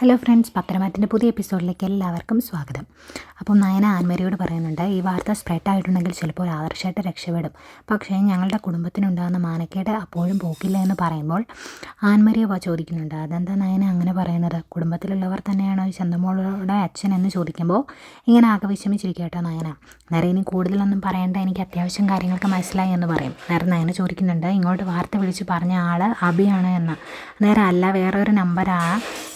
Hello friends, പത്രമാറ്റിൻ്റെ പുതിയ എപ്പിസോഡിലേക്ക് എല്ലാവർക്കും സ്വാഗതം. അപ്പം നയന ആൻമരിയോട് പറയുന്നുണ്ട്, ഈ വാർത്ത സ്പ്രെഡ് ആയിട്ടുണ്ടെങ്കിൽ ചിലപ്പോൾ ആദർശമായിട്ട് രക്ഷപ്പെടും, പക്ഷേ ഞങ്ങളുടെ കുടുംബത്തിനുണ്ടാകുന്ന മാനക്കേട് അപ്പോഴും പോക്കില്ല എന്ന് പറയുമ്പോൾ ആൻമരിയ ചോദിക്കുന്നുണ്ട്, അതെന്താ നയന അങ്ങനെ പറയുന്നത്? കുടുംബത്തിലുള്ളവർ തന്നെയാണോ ഈ ചന്തമോളുടെ അച്ഛൻ എന്ന് ചോദിക്കുമ്പോൾ ഇങ്ങനെ ആകെ വിഷമിച്ചിരിക്കുക കേട്ടോ നയന. നേരെ ഇനി കൂടുതലൊന്നും പറയേണ്ട, എനിക്ക് അത്യാവശ്യം കാര്യങ്ങൾക്ക് മനസ്സിലായി എന്ന് പറയും. നേരെ നയന ചോദിക്കുന്നുണ്ട്, ഇങ്ങോട്ട് വാർത്ത വിളിച്ച് പറഞ്ഞ ആൾ അബിയാണ് എന്ന്. നേരെ അല്ല, വേറൊരു നമ്പറാ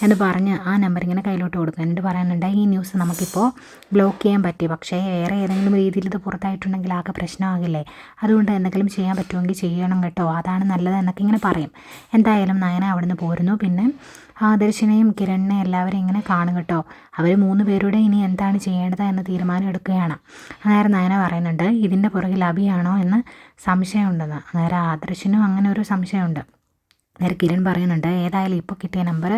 എന്ന് പറഞ്ഞ് ആ നമ്പർ ഇങ്ങനെ കയ്യിലോട്ട് കൊടുക്കും. എന്നിട്ട് പറയുന്നുണ്ട്, ഈ ന്യൂസ് നമുക്കിപ്പോൾ ബ്ലോക്ക് ചെയ്യാൻ പറ്റി, പക്ഷേ വേറെ ഏതെങ്കിലും രീതിയിൽ ഇത് പുറത്തായിട്ടുണ്ടെങ്കിൽ ആകെ പ്രശ്നമാകില്ലേ, അതുകൊണ്ട് എന്തെങ്കിലും ചെയ്യാൻ പറ്റുമെങ്കിൽ ചെയ്യണം കേട്ടോ, അതാണ് നല്ലത് എന്നൊക്കെ ഇങ്ങനെ പറയും. എന്തായാലും നയന അവിടുന്ന് പോരുന്നു. പിന്നെ ആദർശിനെയും കിരണിനെയും എല്ലാവരും ഇങ്ങനെ കാണും കേട്ടോ. അവർ 3 പേരുടെ ഇനി എന്താണ് ചെയ്യേണ്ടത് എന്ന് തീരുമാനം എടുക്കുകയാണ്. അന്നേരം നയന പറയുന്നുണ്ട്, ഇതിൻ്റെ പുറകിൽ അബിയാണോ എന്ന് സംശയമുണ്ടെന്ന്. അന്നേരം ആദർശിനും അങ്ങനെ ഒരു സംശയമുണ്ട്. നേരെ കിരൺ പറയുന്നുണ്ട്, ഏതായാലും ഇപ്പോൾ കിട്ടിയ നമ്പർ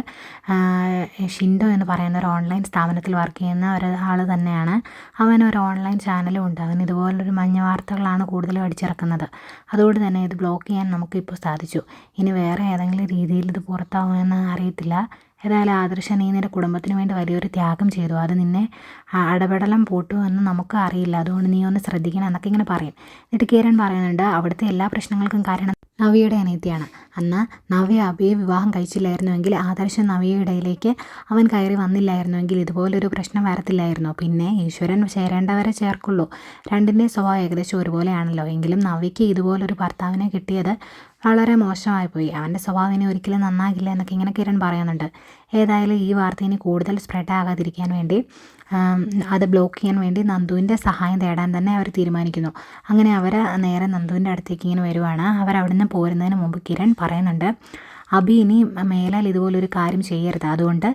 ഷിൻഡോ എന്ന് പറയുന്ന ഒരു ഓൺലൈൻ സ്ഥാപനത്തിൽ വർക്ക് ചെയ്യുന്ന ഒരാൾ തന്നെയാണ്. അവൻ ഒരു ഓൺലൈൻ ചാനലും ഉണ്ട്. അവൻ ഇതുപോലൊരു മഞ്ഞ വാർത്തകളാണ് കൂടുതലും അടിച്ചിറക്കുന്നത്. അതുകൊണ്ട് തന്നെ ഇത് ബ്ലോക്ക് ചെയ്യാൻ നമുക്കിപ്പോൾ സാധിച്ചു. ഇനി വേറെ ഏതെങ്കിലും രീതിയിൽ ഇത് പുറത്താവുമെന്ന് അറിയത്തില്ല. ഏതായാലും ആദർശ, നീ നിൻ്റെ കുടുംബത്തിന് വേണ്ടി വലിയൊരു ത്യാഗം ചെയ്തു, അത് നിന്നെ അടപടലം പൂട്ടുമെന്ന് നമുക്ക് അറിയില്ല, അതുകൊണ്ട് നീ ഒന്ന് ശ്രദ്ധിക്കണം എന്നൊക്കെ ഇങ്ങനെ പറയും. എന്നിട്ട് കിരൺ പറയുന്നുണ്ട്, അവിടുത്തെ എല്ലാ പ്രശ്നങ്ങൾക്കും കാരണം നവ്യയുടെ അനിയത്തിയാണ്. അന്ന് നവ്യ അബിയെ വിവാഹം കഴിച്ചില്ലായിരുന്നുവെങ്കിൽ, ആദർശം നവ്യയുടെ ഇടയിലേക്ക് അവൻ കയറി വന്നില്ലായിരുന്നുവെങ്കിൽ ഇതുപോലൊരു പ്രശ്നം വരത്തില്ലായിരുന്നു. പിന്നെ ഈശ്വരൻ ചേരേണ്ടവരെ ചേർക്കുള്ളൂ. രണ്ടിൻ്റെ സ്വഭാവം ഏകദേശം ഒരുപോലെയാണല്ലോ. എങ്കിലും നവ്യയ്ക്ക് ഇതുപോലൊരു ഭർത്താവിനെ കിട്ടിയത് വളരെ മോശമായിപ്പോയി. അവൻ്റെ സ്വഭാവം ഇനി ഒരിക്കലും നന്നാകില്ല എന്നൊക്കെ ഇങ്ങനെ കിരൺ പറയുന്നുണ്ട്. ഏതായാലും ഈ വാർത്ത ഇനി കൂടുതൽ സ്പ്രെഡ് ആകാതിരിക്കാൻ വേണ്ടി, അത് ബ്ലോക്ക് ചെയ്യാൻ വേണ്ടി നന്ദുവിൻ്റെ സഹായം തേടാൻ തന്നെ അവർ തീരുമാനിക്കുന്നു. അങ്ങനെ അവർ നേരെ നന്ദുവിൻ്റെ അടുത്തേക്ക് ഇങ്ങനെ വരുവാണ്. അവരവിടുന്ന് പോരുന്നതിന് മുമ്പ് കിരൺ പറയുന്നുണ്ട്, അബി ഇനി മേലാൽ ഇതുപോലൊരു കാര്യം ചെയ്യരുത്, അതുകൊണ്ട്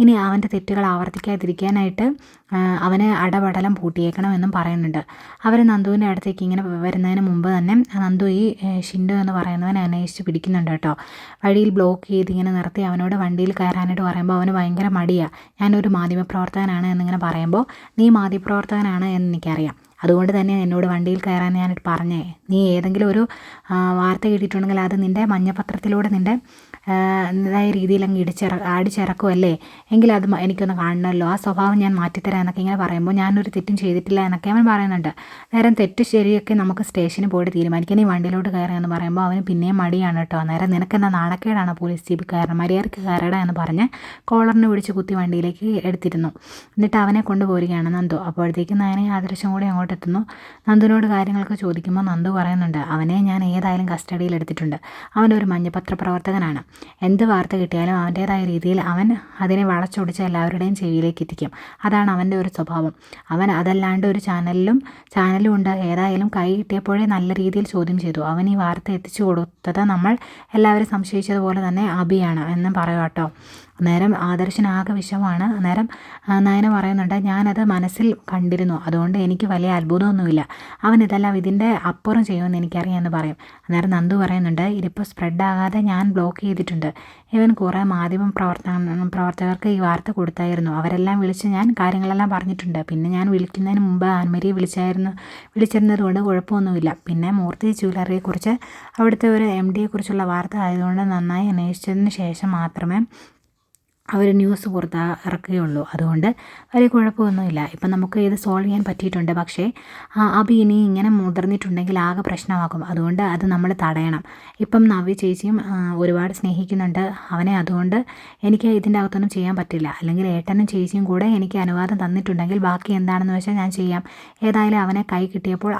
ഇനി അവൻ്റെ തെറ്റുകൾ ആവർത്തിക്കാതിരിക്കാനായിട്ട് അവനെ അടപടലം പൂട്ടിയേക്കണം എന്നും പറയുന്നുണ്ട്. അവർ നന്ദുവിൻ്റെ അടുത്തേക്ക് ഇങ്ങനെ വരുന്നതിന് മുമ്പ് തന്നെ നന്ദു ഈ ഷിൻഡോ എന്ന് പറയുന്നവനെ അന്വേഷിച്ച് പിടിക്കുന്നുണ്ട് കേട്ടോ. വഴിയിൽ ബ്ലോക്ക് ചെയ്ത് ഇങ്ങനെ നിർത്തി അവനോട് വണ്ടിയിൽ കയറാനായിട്ട് പറയുമ്പോൾ അവന് ഭയങ്കര മടിയാണ്. ഞാനൊരു മാധ്യമപ്രവർത്തകനാണ് എന്നിങ്ങനെ പറയുമ്പോൾ, നീ മാധ്യമപ്രവർത്തകനാണ് എന്ന് എനിക്കറിയാം, അതുകൊണ്ട് തന്നെ എന്നോട് വണ്ടിയിൽ കയറാൻ ഞാനിട്ട് പറഞ്ഞേ. നീ ഏതെങ്കിലും ഒരു വാർത്ത കേട്ടിട്ടുണ്ടെങ്കിൽ അത് നിൻ്റെ മഞ്ഞപത്രത്തിലൂടെ നിൻ്റെ ഇതായ രീതിയിൽ അങ്ങ് ആടിച്ചിറക്കുമല്ലേ, എങ്കിൽ അത് എനിക്കൊന്ന് കാണണമല്ലോ, ആ സ്വഭാവം ഞാൻ മാറ്റിത്തരാം എന്നൊക്കെ ഇങ്ങനെ പറയുമ്പോൾ, ഞാനൊരു തെറ്റും ചെയ്തിട്ടില്ല എന്നൊക്കെ അവൻ പറയുന്നുണ്ട്. നേരം തെറ്റ് ശരിയൊക്കെ നമുക്ക് സ്റ്റേഷനിൽ പോയിട്ട് തീരുമാനിക്കാൻ, ഈ വണ്ടിയിലോട്ട് കയറുക പറയുമ്പോൾ അവന് പിന്നെയും മടിയാണ് കേട്ടോ. നേരം നിനക്കെന്താ നാണക്കേടാണ് പോലീസ് ജീപ്പ് കയറണം, മര്യാദയ്ക്ക് കയറടാ എന്ന് പറഞ്ഞ് കോളറിന് പിടിച്ച് കുത്തി വണ്ടിയിലേക്ക് എടുത്തിരുന്നു. എന്നിട്ട് അവനെ കൊണ്ടുപോരുകയാണ് നന്ദു. അപ്പോഴത്തേക്കും നയനെ ആദർശം കൂടി അങ്ങോട്ട് എത്തുന്നു. നന്ദുവിനോട് കാര്യങ്ങളൊക്കെ ചോദിക്കുമ്പോൾ നന്ദു പറയുന്നുണ്ട്, അവനെ ഞാൻ ഏതായാലും കസ്റ്റഡിയിൽ എടുത്തിട്ടുണ്ട്. അവനൊരു മഞ്ഞപത്ര പ്രവർത്തകനാണ്. എന്ത് വാർത്ത കിട്ടിയാലും അവൻ്റേതായ രീതിയിൽ അവൻ അതിനെ വളച്ചൊടിച്ച് എല്ലാവരുടെയും ചെവിയിലേക്ക് എത്തിക്കും. അതാണ് അവൻ്റെ ഒരു സ്വഭാവം. അവൻ അതല്ലാണ്ട് ഒരു ചാനലും ഉണ്ട്. ഏതായാലും കൈ കിട്ടിയപ്പോഴേ നല്ല രീതിയിൽ ചോദ്യം ചെയ്തു. അവൻ ഈ വാർത്ത എത്തിച്ചു കൊടുത്തത് നമ്മൾ എല്ലാവരും സംശയിച്ചതുപോലെ തന്നെ അബിയാണ് എന്നും പറയാം കേട്ടോ. അന്നേരം ആദർശനാകെ വിഷമാണ്. അന്നേരം നയന പറയുന്നുണ്ട്, ഞാനത് മനസ്സിൽ കണ്ടിരുന്നു, അതുകൊണ്ട് എനിക്ക് വലിയ അത്ഭുതമൊന്നുമില്ല. അവൻ ഇതെല്ലാം ഇതിൻ്റെ അപ്പുറം ചെയ്യുമെന്ന് എനിക്കറിയാമെന്ന് പറയും. അന്നേരം നന്ദു പറയുന്നുണ്ട്, ഇതിപ്പോൾ സ്പ്രെഡാകാതെ ഞാൻ ബ്ലോക്ക് ചെയ്തിട്ടുണ്ട്. ഇവൻ കുറേ പ്രവർത്തകർക്ക് ഈ വാർത്ത കൊടുത്തായിരുന്നു. അവരെല്ലാം വിളിച്ച് ഞാൻ കാര്യങ്ങളെല്ലാം പറഞ്ഞിട്ടുണ്ട്. പിന്നെ ഞാൻ വിളിക്കുന്നതിന് മുമ്പ് ആൻമരിയെ വിളിച്ചിരുന്നത് കൊണ്ട് കുഴപ്പമൊന്നുമില്ല. പിന്നെ മൂർത്തി ജ്വല്ലറിയെക്കുറിച്ച്, അവിടുത്തെ ഒരു MD യെക്കുറിച്ചുള്ള വാർത്ത ആയതുകൊണ്ട് നന്നായി അന്വേഷിച്ചതിന് ശേഷം മാത്രമേ അവർ ന്യൂസ് ഇറക്കുകയുള്ളൂ. അതുകൊണ്ട് വലിയ കുഴപ്പമൊന്നുമില്ല. ഇപ്പം നമുക്ക് ഇത് സോൾവ് ചെയ്യാൻ പറ്റിയിട്ടുണ്ട്. പക്ഷേ അബി ഇനി ഇങ്ങനെ മുതിർന്നിട്ടുണ്ടെങ്കിൽ ആകെ പ്രശ്നമാകും. അതുകൊണ്ട് അത് നമ്മൾ തടയണം. ഇപ്പം നവ്യ ചേച്ചിയും ഒരുപാട് സ്നേഹിക്കുന്നുണ്ട് അവനെ, അതുകൊണ്ട് എനിക്ക് ഇതിൻ്റെ അകത്തൊന്നും ചെയ്യാൻ പറ്റില്ല. അല്ലെങ്കിൽ ഏട്ടനും ചേച്ചിയും കൂടെ എനിക്ക് അനുവാദം തന്നിട്ടുണ്ടെങ്കിൽ ബാക്കി എന്താണെന്ന് വെച്ചാൽ ഞാൻ ചെയ്യാം. ഏതായാലും അവനെ കൈ കിട്ടിയപ്പോൾ,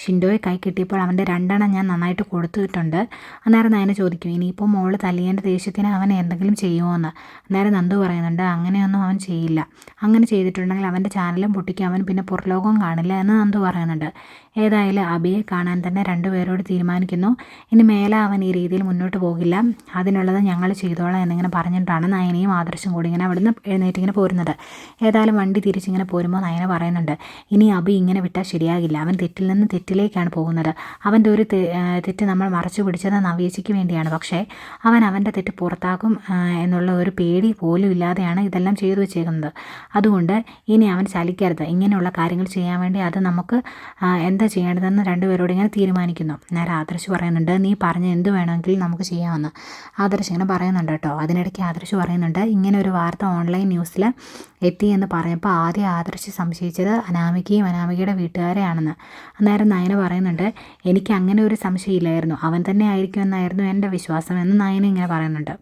ഷിൻഡോയെ കൈ കിട്ടിയപ്പോൾ അവൻ്റെ 2 എണ്ണം ഞാൻ നന്നായിട്ട് കൊടുത്തിട്ടുണ്ട്. അന്നേരം നയന ചോദിക്കും, ഇനിയിപ്പോൾ മോള് തല്ലിയതിൻ്റെ ദേഷ്യത്തിന് അവൻ എന്തെങ്കിലും ചെയ്യുമോ എന്ന്. അന്നേരം നന്ദു പറയുന്നുണ്ട്, അങ്ങനെയൊന്നും അവൻ ചെയ്യില്ല. അങ്ങനെ ചെയ്തിട്ടുണ്ടെങ്കിൽ അവൻ്റെ ചാനലും പൊട്ടിക്കും, അവൻ പിന്നെ പുറലോകവും കാണില്ല എന്ന് നന്ദു പറയുന്നുണ്ട്. ഏതായാലും അബിയെ കാണാൻ തന്നെ 2 പേരോട് തീരുമാനിക്കുന്നു. ഇനി മേലെ അവൻ ഈ രീതിയിൽ മുന്നോട്ട് പോകില്ല, അതിനുള്ളത് ഞങ്ങൾ ചെയ്തോളാം എന്നിങ്ങനെ പറഞ്ഞിട്ടാണ് നയനയും ആദർശം കൂടി ഇങ്ങനെ അവിടുന്ന് എഴുന്നേറ്റിങ്ങനെ പോരുന്നത്. ഏതായാലും വണ്ടി തിരിച്ചിങ്ങനെ പോരുമ്പോൾ നയന പറയുന്നുണ്ട്, ഇനി അബി ഇങ്ങനെ വിട്ടാൽ ശരിയാകില്ല. അവൻ തെറ്റിൽ നിന്ന് തെറ്റിലേക്കാണ് പോകുന്നത്. അവൻ്റെ ഒരു തെറ്റ് നമ്മൾ മറച്ചു പിടിച്ചത് നവ്യേച്ചിക്ക് വേണ്ടിയാണ്, പക്ഷേ അവൻ അവൻ്റെ തെറ്റ് പുറത്താക്കും എന്നുള്ള ഒരു പേടി പോലും ഇല്ലാതെയാണ് ഇതെല്ലാം ചെയ്തു വെച്ചേക്കുന്നത്. അതുകൊണ്ട് ഇനി അവൻ ചലിക്കരുത്. ഇങ്ങനെയുള്ള കാര്യങ്ങൾ ചെയ്യാൻ വേണ്ടി അത് നമുക്ക് എന്താ ചെയ്യേണ്ടതെന്ന് രണ്ടുപേരോട് ഇങ്ങനെ തീരുമാനിക്കുന്നു. നേരെ ആദർശ് പറയുന്നുണ്ട്, നീ പറഞ്ഞ എന്ത് വേണമെങ്കിലും നമുക്ക് ചെയ്യാമെന്ന്. ആദർശ് ഇങ്ങനെ പറയുന്നുണ്ട് കേട്ടോ. അതിനിടയ്ക്ക് ആദർശ് പറയുന്നുണ്ട്, ഇങ്ങനെ ഒരു വാർത്ത ഓൺലൈൻ ന്യൂസിൽ എത്തി എന്ന് പറഞ്ഞപ്പോൾ ആദ്യം ആദർശ് സംശയിച്ചത് അനാമികയും അനാമികയുടെ വീട്ടുകാരെയാണെന്ന്. അന്നേരം നയന പറയുന്നുണ്ട്, എനിക്ക് അങ്ങനെ ഒരു സംശയമില്ലായിരുന്നു, അവൻ തന്നെ ആയിരിക്കും എന്നായിരുന്നു എൻ്റെ വിശ്വാസം എന്ന് നയന ഇങ്ങനെ പറയുന്നുണ്ട്.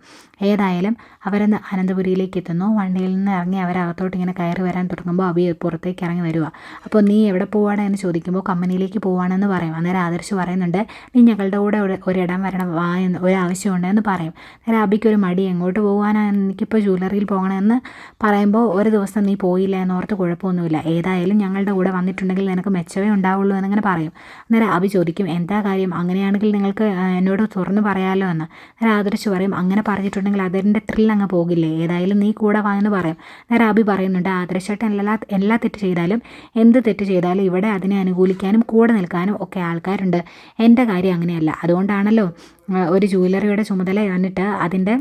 ഏതായാലും അവരെന്ന് അനന്തപുരിയിലേക്ക് എത്തുന്നു. വണ്ടിയിൽ നിന്ന് ഇറങ്ങി അവരകത്തോട്ട് ഇങ്ങനെ കയറി വരാൻ തുടങ്ങുമ്പോൾ അഭി പുറത്തേക്ക് ഇറങ്ങി വരിക. അപ്പോൾ നീ എവിടെ പോവാണ് എന്ന് ചോദിക്കുമ്പോൾ കമ്പനിയിലേക്ക് പോവാണെന്ന് പറയും. അന്നേരം ആദർശ് പറയുന്നുണ്ട്, നീ ഞങ്ങളുടെ കൂടെ ഒരിടം വരണം, വാ എന്ന് ഒരാവശ്യമുണ്ട് എന്ന് പറയും. അന്നേരം അഭിക്ക് ഒരു മടി, എങ്ങോട്ട് പോകാനാണ്, എനിക്കിപ്പോൾ ജ്വല്ലറിയിൽ പോകണമെന്ന് പറയുമ്പോൾ ഒരു ദിവസം നീ പോയില്ല എന്നോർത്ത് കുഴപ്പമൊന്നുമില്ല, ഏതായാലും ഞങ്ങളുടെ കൂടെ വന്നിട്ടുണ്ടെങ്കിൽ നിനക്ക് മെച്ചമേ ഉണ്ടാവുള്ളൂ എന്നിങ്ങനെ പറയും. അന്നേരം അഭി ചോദിക്കും, എന്താ കാര്യം, അങ്ങനെയാണെങ്കിൽ നിങ്ങൾക്ക് എന്നോട് തുറന്ന് പറയാമല്ലോ എന്ന്. അന്നേരം ആദർശ് പറയും, അങ്ങനെ പറഞ്ഞിട്ടുണ്ടെങ്കിൽ അതിൻ്റെ ത്രിൽ അങ്ങ് പോകില്ലേ, ഏതായാലും നീ കൂടെ വാ എന്ന് പറയും. അന്നേരം അഭി പറയുന്നുണ്ട്, ആദർശേട്ടൻ എല്ലാ തെറ്റ് ചെയ്താലും എന്ത് തെറ്റ് ചെയ്താലും ഇവിടെ അതിനെ അനുകൂലിക്കാനും കൂടെ നിൽക്കാനും ഒക്കെ ആൾക്കാരുണ്ട്. എൻ്റെ കാര്യം അങ്ങനെയല്ല, അതുകൊണ്ടാണല്ലോ ഒരു ജ്വല്ലറിയുടെ ചുമതല വന്നിട്ട് അതിൻ്റെ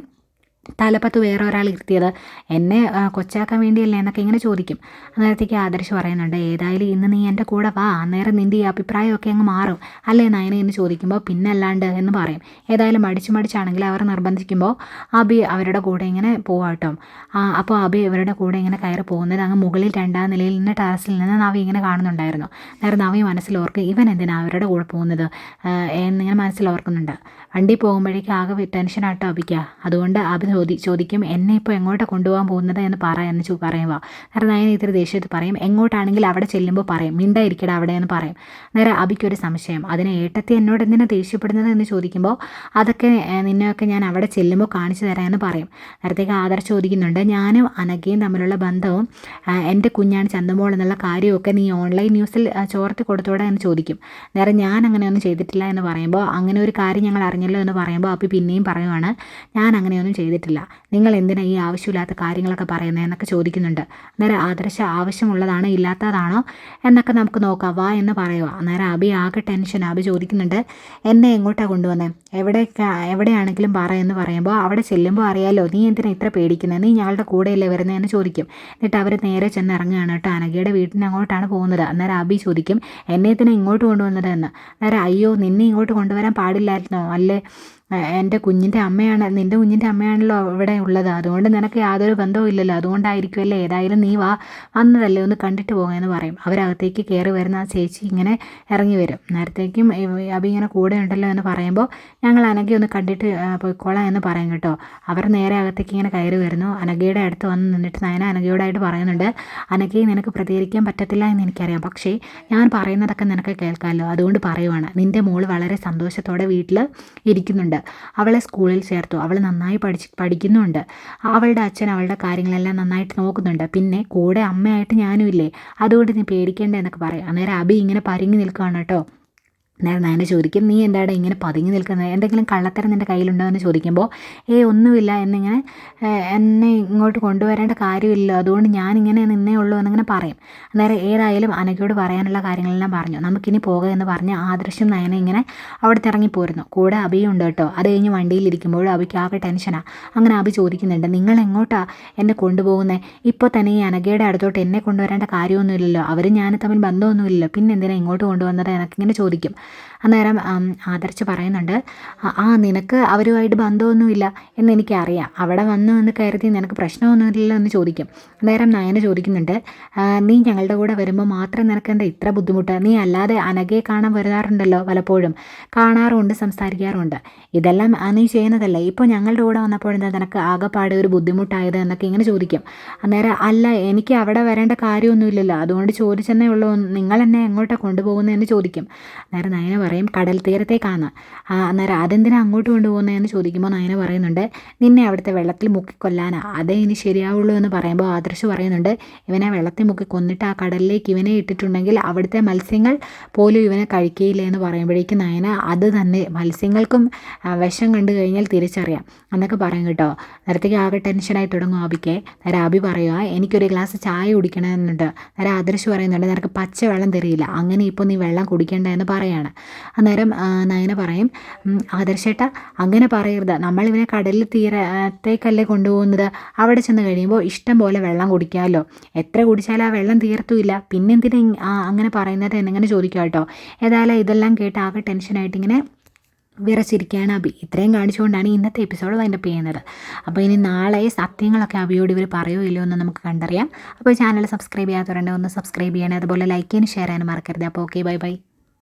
തലപ്പത്ത് വേറെ ഒരാൾ ഇരുത്തിയത്, എന്നെ കൊച്ചാക്കാൻ വേണ്ടിയല്ലേ എന്നൊക്കെ ഇങ്ങനെ ചോദിക്കും. അന്നേരത്തേക്ക് ആദർശ് പറയുന്നുണ്ട്, ഏതായാലും ഇന്ന് നീ എൻ്റെ കൂടെ വാ, അന്നേരം നിൻ്റെ ഈ അഭിപ്രായമൊക്കെ അങ്ങ് മാറും അല്ലേ നയന എന്ന് ചോദിക്കുമ്പോൾ പിന്നല്ലാണ്ട് എന്ന് പറയും. ഏതായാലും മടിച്ചാണെങ്കിൽ അവർ നിർബന്ധിക്കുമ്പോൾ അഭി അവരുടെ കൂടെ ഇങ്ങനെ പോവാട്ടോ. അപ്പോൾ അഭി അവരുടെ കൂടെ ഇങ്ങനെ കയറി പോകുന്നത് അങ്ങ് മുകളിൽ 2ാം നിലയിൽ നിന്ന് ടെറസിൽ നിന്ന് നവി ഇങ്ങനെ കാണുന്നുണ്ടായിരുന്നു. നേരെ നവി മനസ്സിലോർക്ക്, ഇവൻ എന്തിനാണ് അവരുടെ കൂടെ പോകുന്നത് എന്നിങ്ങനെ മനസ്സിലോർക്കുന്നുണ്ട്. വണ്ടി പോകുമ്പോഴേക്കും ആകെ ടെൻഷനാട്ടോ അഭിക്കുക. അതുകൊണ്ട് അഭി ചോദിക്കും, എന്നെ ഇപ്പോൾ എങ്ങോട്ടാണ് കൊണ്ടുപോകാൻ പോകുന്നത് എന്ന് എന്ന് പറയുക. നേരെ നയന ഇത്തിരി ദേഷ്യത്തിൽ പറയും, എങ്ങോട്ടാണെങ്കിൽ അവിടെ ചെല്ലുമ്പോൾ പറയും, മിണ്ടായിരിക്കടാ അവിടെ എന്ന് പറയും. നേരെ അഭിക്കൊരു സംശയം, അതിനെ ഏട്ടത്തി എന്നോട് എന്തിനാണ് ദേഷ്യപ്പെടുന്നത് എന്ന് ചോദിക്കുമ്പോൾ അതൊക്കെ നിന്നെയൊക്കെ ഞാൻ അവിടെ ചെല്ലുമ്പോൾ കാണിച്ചു തരാമെന്ന് പറയും. നേരത്തേക്ക് ആദർശ് ചോദിക്കുന്നുണ്ട്, ഞാനും അനഘയും തമ്മിലുള്ള ബന്ധവും എൻ്റെ കുഞ്ഞാണ് ചന്തമോൾ എന്നുള്ള കാര്യമൊക്കെ നീ ഓൺലൈൻ ന്യൂസിൽ ചോർത്തി കൊടുത്തോടെ എന്ന് ചോദിക്കും. നേരെ ഞാൻ അങ്ങനെയൊന്നും ചെയ്തിട്ടില്ല എന്ന് പറയുമ്പോൾ, അങ്ങനെ ഒരു കാര്യം ഞങ്ങൾ അറിഞ്ഞല്ലോ എന്ന് പറയുമ്പോൾ അഭി പിന്നെയും പറയുവാണ്, ഞാൻ അങ്ങനെയൊന്നും ചെയ്തിട്ടില്ല, നിങ്ങൾ എന്തിനാ ഈ ആവശ്യമില്ലാത്ത കാര്യങ്ങളൊക്കെ പറയുന്നത് എന്നൊക്കെ ചോദിക്കുന്നുണ്ട്. അന്നേരം ആദർശ ആവശ്യമുള്ളതാണോ ഇല്ലാത്തതാണോ എന്നൊക്കെ നമുക്ക് നോക്കാം, വാ എന്ന് പറയുക. അന്നേരം അഭി ആകെ ടെൻഷൻ. അഭി ചോദിക്കുന്നുണ്ട്, എന്നെ എങ്ങോട്ടാണ് കൊണ്ടുവന്നത്, എവിടെയാണെങ്കിലും പറ എന്ന് പറയുമ്പോൾ, അവിടെ ചെല്ലുമ്പോൾ അറിയാലോ, നീ എന്തിനാ ഇത്ര പേടിക്കുന്നത്, നീ ഞങ്ങളുടെ കൂടെയല്ലേ വരുന്നതെന്ന് ചോദിക്കും. എന്നിട്ട് അവർ നേരെ ചെന്ന് ഇറങ്ങുകയാണ് കേട്ടോ, അനഘയുടെ വീട്ടിന് അങ്ങോട്ടാണ് പോകുന്നത്. അന്നേരം അഭി ചോദിക്കും, എന്നെ ഇതിനെ ഇങ്ങോട്ട് കൊണ്ടുവന്നത് എന്ന്. അന്നേരം, അയ്യോ നിന്നെ ഇങ്ങോട്ട് കൊണ്ടുവരാൻ പാടില്ലായിരുന്നോ, അല്ലേ എൻ്റെ കുഞ്ഞിൻ്റെ അമ്മയാണ്, നിൻ്റെ കുഞ്ഞിൻ്റെ അമ്മയാണല്ലോ ഇവിടെ ഉള്ളത്, അതുകൊണ്ട് നിനക്ക് യാതൊരു ബന്ധവും ഇല്ലല്ലോ, അതുകൊണ്ടായിരിക്കുമല്ലേ, ഏതായാലും നീ വന്നതല്ലേ, ഒന്ന് കണ്ടിട്ട് പോകാമെന്ന് പറയും. അവരകത്തേക്ക് കയറി വരുന്ന ആ ചേച്ചി ഇങ്ങനെ ഇറങ്ങി വരും. നേരത്തേക്കും അഭി ഇങ്ങനെ കൂടെ ഉണ്ടല്ലോ എന്ന് പറയുമ്പോൾ, ഞങ്ങൾ അനഘയെ ഒന്ന് കണ്ടിട്ട് പോയിക്കോളാം എന്ന് പറയും കേട്ടോ. അവർ നേരെ അകത്തേക്ക് ഇങ്ങനെ കയറി വരുന്നു. അനഘയുടെ അടുത്ത് വന്ന് നിന്നിട്ട് നയന അനഘയോടായിട്ട് പറയുന്നുണ്ട്, അനഘയെ നിനക്ക് പ്രതികരിക്കാൻ പറ്റത്തില്ല എന്ന് എനിക്കറിയാം, പക്ഷേ ഞാൻ പറയുന്നതൊക്കെ നിനക്ക് കേൾക്കാമല്ലോ, അതുകൊണ്ട് പറയുവാണ്, നിൻ്റെ മോൾ വളരെ സന്തോഷത്തോടെ വീട്ടിൽ ഇരിക്കുന്നുണ്ട്, അവളെ സ്കൂളിൽ ചേർത്തു, അവൾ നന്നായി പഠിക്കുന്നുണ്ട്, അവളുടെ അച്ഛൻ അവളുടെ കാര്യങ്ങളെല്ലാം നന്നായിട്ട് നോക്കുന്നുണ്ട്, പിന്നെ കൂടെ അമ്മയായിട്ട് ഞാനും ഇല്ലേ, അതുകൊണ്ട് നീ പേടിക്കേണ്ട എന്നൊക്കെ പറയും. അന്നേരം അഭി ഇങ്ങനെ പരുങ്ങി നിൽക്കുകയാണ് കേട്ടോ. നയന ചോദിക്കും, നീ എന്താണ് ഇങ്ങനെ പതുങ്ങി നിൽക്കുന്നത്, എന്തെങ്കിലും കള്ളത്തരം നിൻ്റെ കയ്യിലുണ്ടോ എന്ന് ചോദിക്കുമ്പോൾ, ഒന്നുമില്ല എന്നിങ്ങനെ, എന്നെ ഇങ്ങോട്ട് കൊണ്ടുവരേണ്ട കാര്യമില്ലല്ലോ, അതുകൊണ്ട് ഞാനിങ്ങനെ നിന്നേ ഉള്ളൂ എന്നിങ്ങനെ പറയും. അന്നേരം ഏതായാലും അനഘയോട് പറയാനുള്ള കാര്യങ്ങളെല്ലാം പറഞ്ഞു, നമുക്കിനി പോകുക എന്ന് പറഞ്ഞ് ആദർശം നയന ഇങ്ങനെ അവിടുത്തെ ഇറങ്ങിപ്പോരുന്നു. കൂടെ അഭിയും ഉണ്ട് കേട്ടോ. അത് കഴിഞ്ഞ് വണ്ടിയിലിരിക്കുമ്പോഴും അഭിക്ക് ആകെ ടെൻഷനാണ്. അങ്ങനെ അഭി ചോദിക്കുന്നുണ്ട്, നിങ്ങൾ എങ്ങോട്ടാണ് എന്നെ കൊണ്ടുപോകുന്നത്, ഇപ്പോൾ തന്നെ ഈ അനഘയുടെ അടുത്തോട്ട് എന്നെ കൊണ്ടുവരേണ്ട കാര്യമൊന്നുമില്ലല്ലോ, അവരും ഞാനും തമ്മിൽ ബന്ധമൊന്നുമില്ലല്ലോ, പിന്നെ എന്തിനാണ് ഇങ്ങോട്ട് കൊണ്ടുവന്നത് എന്നൊക്കെ ഇങ്ങനെ ചോദിക്കും. അന്നേരം ആദർശ് പറയുന്നുണ്ട്, നിനക്ക് അവരുമായിട്ട് ബന്ധമൊന്നുമില്ല എന്നെനിക്കറിയാം, അവിടെ എന്ന് കരുതി നിനക്ക് പ്രശ്നമൊന്നുമില്ലല്ലോ എന്ന് ചോദിക്കും. അന്നേരം നയന ചോദിക്കുന്നുണ്ട്, നീ ഞങ്ങളുടെ കൂടെ വരുമ്പോൾ മാത്രം നിനക്ക് എന്താ ഇത്ര ബുദ്ധിമുട്ട്, നീ അല്ലാതെ അനഘയെ കാണാൻ വരാറുണ്ടല്ലോ, പലപ്പോഴും കാണാറുമുണ്ട്, സംസാരിക്കാറുമുണ്ട്, ഇതെല്ലാം നീ ചെയ്യുന്നതല്ലേ, ഇപ്പോൾ ഞങ്ങളുടെ കൂടെ വന്നപ്പോഴെന്താ നിനക്ക് ആകെപ്പാടെ ഒരു ബുദ്ധിമുട്ടായത് എന്നൊക്കെ ഇങ്ങനെ ചോദിക്കും. അന്നേരം, അല്ല എനിക്ക് അവിടെ വരേണ്ട കാര്യമൊന്നുമില്ലല്ലോ, അതുകൊണ്ട് ചോദിച്ചെന്നേ ഉള്ളൂ, നിങ്ങൾ എന്നെ എങ്ങോട്ടാണ് കൊണ്ടുപോകുന്നതെന്ന് ചോദിക്കും. അന്നേരം നയന പറയും, കടൽ തീരത്തേക്കാണ്. അന്നേരം അതെന്തിനാ അങ്ങോട്ട് കൊണ്ടുപോകുന്നതെന്ന് ചോദിക്കുമ്പോൾ നയന പറയുന്നുണ്ട്, നിന്നെ അവിടുത്തെ വെള്ളത്തിൽ മുക്കിക്കൊല്ലാനാ, അതേ ഇനി ശരിയാവുള്ളൂ എന്ന് പറയുമ്പോൾ ആദർശ് പറയുന്നുണ്ട്, ഇവനെ വെള്ളത്തിൽ മുക്കി കൊന്നിട്ട് ആ കടലിലേക്ക് ഇവനെ ഇട്ടിട്ടുണ്ടെങ്കിൽ അവിടുത്തെ മത്സ്യങ്ങൾ പോലും ഇവനെ കഴിക്കുകയില്ല എന്ന് പറയുമ്പോഴേക്കും നയന, അത് തന്നെ, മത്സ്യങ്ങൾക്കും വിഷം കണ്ടു കഴിഞ്ഞാൽ തിരിച്ചറിയാം എന്നൊക്കെ പറയും കേട്ടോ. നേരത്തേക്ക് ആകെ ടെൻഷനായി തുടങ്ങും ആബിക്ക്. നേരെ ആബി പറയുക, എനിക്കൊരു ഗ്ലാസ് ചായ കുടിക്കണമെന്നുണ്ട്. നേരെ ആദർശ് പറയുന്നുണ്ട്, നിനക്ക് പച്ച വെള്ളം തരില്ല, അങ്ങനെ ഇപ്പോൾ നീ വെള്ളം കുടിക്കേണ്ട എന്ന് പറയാണ്. ചോദിക്കുകയാണ്. അന്നേരം നയന പറയും, ആദർശേട്ടാ അങ്ങനെ പറയരുത്, നമ്മളിവനെ കടലിൽ തീരത്തേക്കല്ലേ കൊണ്ടുപോകുന്നത്, അവിടെ ചെന്ന് കഴിയുമ്പോൾ ഇഷ്ടം പോലെ വെള്ളം കുടിക്കാമല്ലോ, എത്ര കുടിച്ചാലും ആ വെള്ളം തീർത്തുമില്ല, പിന്നെന്തിനാ അങ്ങനെ പറയുന്നത് എന്നിങ്ങനെ ചോദിക്കുക കേട്ടോ. ഏതായാലും ഇതെല്ലാം കേട്ട് ആകെ ടെൻഷനായിട്ട് ഇങ്ങനെ വിറച്ചിരിക്കുകയാണ് അബി. ഇത്രയും കാണിച്ചുകൊണ്ടാണ് ഇന്നത്തെ എപ്പിസോഡ് വൈൻഡപ്പ് ചെയ്യുന്നത്. അപ്പോൾ ഇനി നാളെ സത്യങ്ങളൊക്കെ അബിയോട് ഇവർ പറയുമോ ഇല്ലയോ എന്ന് നമുക്ക് കണ്ടറിയാം. അപ്പോൾ ചാനൽ സബ്സ്ക്രൈബ് ചെയ്യാത്തവരുണ്ടെങ്കിൽ ഒന്ന് സബ്സ്ക്രൈബ് ചെയ്യണേ, അതുപോലെ ലൈക്ക് ചെയ്യാനും ഷെയർ ചെയ്യാനും മറക്കരുത്. അപ്പോൾ ഓക്കെ, ബൈ ബൈ.